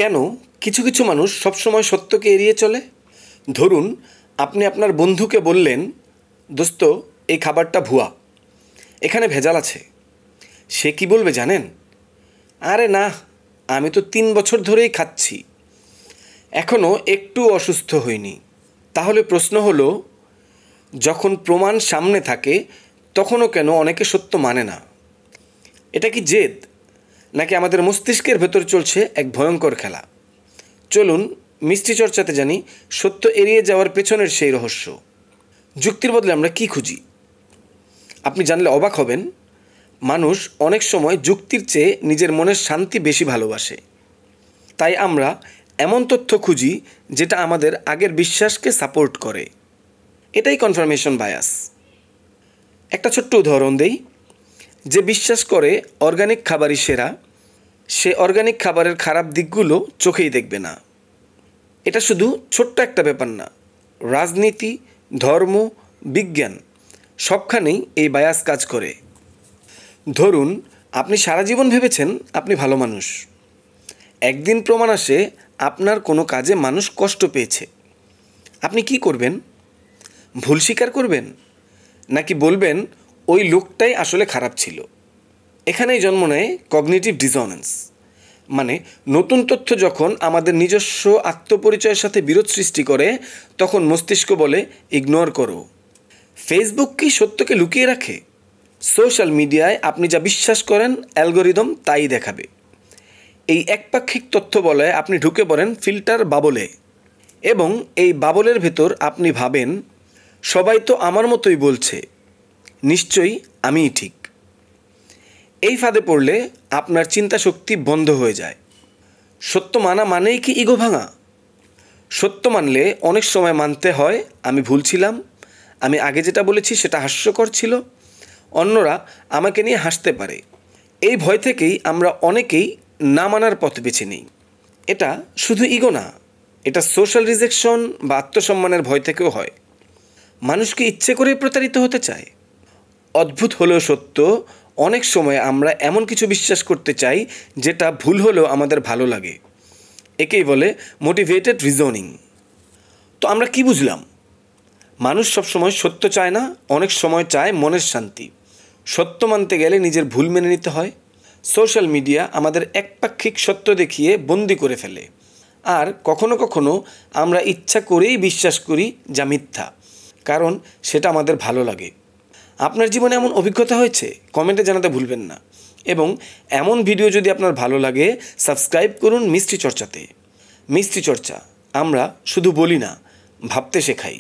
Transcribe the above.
কেন কিছু কিছু মানুষ সবসময় সত্যকে এড়িয়ে চলে? ধরুন, আপনি আপনার বন্ধুকে বললেন, দোস্ত, এই খাবারটা ভুয়া, এখানে ভেজাল আছে। সে কি বলবে জানেন? আরে না, আমি তো 3 বছর ধরেই খাচ্ছি, এখনও একটু অসুস্থ হইনি। তাহলে প্রশ্ন হলো, যখন প্রমাণ সামনে থাকে তখনও কেন অনেকে সত্য মানে না? এটা কি জেদ, নাকি আমাদের মস্তিষ্কের ভেতর চলছে এক ভয়ঙ্কর খেলা? চলুন মিষ্টি চর্চাতে জানি সত্য এড়িয়ে যাওয়ার পেছনের সেই রহস্য। যুক্তির বদলে আমরা কি খুঁজি? আপনি জানলে অবাক হবেন, মানুষ অনেক সময় যুক্তির চেয়ে নিজের মনের শান্তি বেশি ভালোবাসে। তাই আমরা এমন তথ্য খুঁজি যেটা আমাদের আগের বিশ্বাসকে সাপোর্ট করে। এটাই কনফার্মেশন বায়াস। একটা ছোট্ট উদাহরণ দেই। যে বিশ্বাস করে অর্গানিক খাবারই সেরা, সে অর্গানিক খাবারের খারাপ দিকগুলো চোখেই দেখবে না। এটা শুধু ছোট্ট একটা ব্যাপার না, রাজনীতি, ধর্ম, বিজ্ঞান সবখানেই এই বায়াস কাজ করে। ধরুন, আপনি সারা জীবন ভেবেছেন আপনি ভালো মানুষ। একদিন প্রমাণ আসে আপনার কোনো কাজে মানুষ কষ্ট পেয়েছে। আপনি কি করবেন? ভুল স্বীকার করবেন, নাকি বলবেন ওই লোকটাই আসলে খারাপ ছিল? এখানেই জন্ম নেয় কগনিটিভ ডিসঅনেন্স। মানে নতুন তথ্য যখন আমাদের নিজস্ব আত্মপরিচয়ের সাথে বিরোধ সৃষ্টি করে, তখন মস্তিষ্ক বলে ইগনোর করো। ফেসবুক কি সত্যকে লুকিয়ে রাখে? সোশ্যাল মিডিয়ায় আপনি যা বিশ্বাস করেন অ্যালগোরিদম তাই দেখাবে। এই একপাক্ষিক তথ্য বলে আপনি ঢুকে পড়েন ফিল্টার বাবলে, এবং এই বাবলের ভেতর আপনি ভাবেন সবাই তো আমার মতোই বলছে, নিশ্চয়ই আমিই ঠিক। এই ফাঁদে পড়লে আপনার চিন্তা শক্তি বন্ধ হয়ে যায়। সত্য মানা মানেই কি ইগো ভাঙা? সত্য মানলে অনেক সময় মানতে হয় আমি ভুল ছিলাম, আমি আগে যেটা বলেছি সেটা হাস্যকর ছিল, অন্যরা আমাকে নিয়ে হাসতে পারে। এই ভয় থেকেই আমরা অনেকেই না মানার পথ বেছে নিই। এটা শুধু ইগো না, এটা সোশ্যাল রিজেকশন বা আত্মসম্মানের ভয় থেকেও হয়। মানুষকে ইচ্ছে করে প্রতারিত হতে চায়। অদ্ভুত হলেও সত্য, অনেক সময় আমরা এমন কিছু বিশ্বাস করতে চাই যেটা ভুল হলেও আমাদের ভালো লাগে। একেই বলে মোটিভেটেড রিজনিং। তো আমরা কি বুঝলাম? মানুষ সবসময় সত্য চায় না, অনেক সময় চায় মনের শান্তি। সত্য মানতে গেলে নিজের ভুল মেনে নিতে হয়। সোশ্যাল মিডিয়া আমাদের একপাক্ষিক সত্য দেখিয়ে বন্দি করে ফেলে, আর কখনো কখনো আমরা ইচ্ছা করেই বিশ্বাস করি যা মিথ্যা, কারণ সেটা আমাদের ভালো লাগে। আপনার জীবনে এমন অভিজ্ঞতা হয়েছে? কমেন্টে জানাতে ভুলবেন না। এবং এমন ভিডিও যদি আপনার ভালো লাগে, সাবস্ক্রাইব করুন মিষ্টি চর্চাতে। মিষ্টি চর্চা, আমরা শুধু বলি না, ভাবতে শেখাই।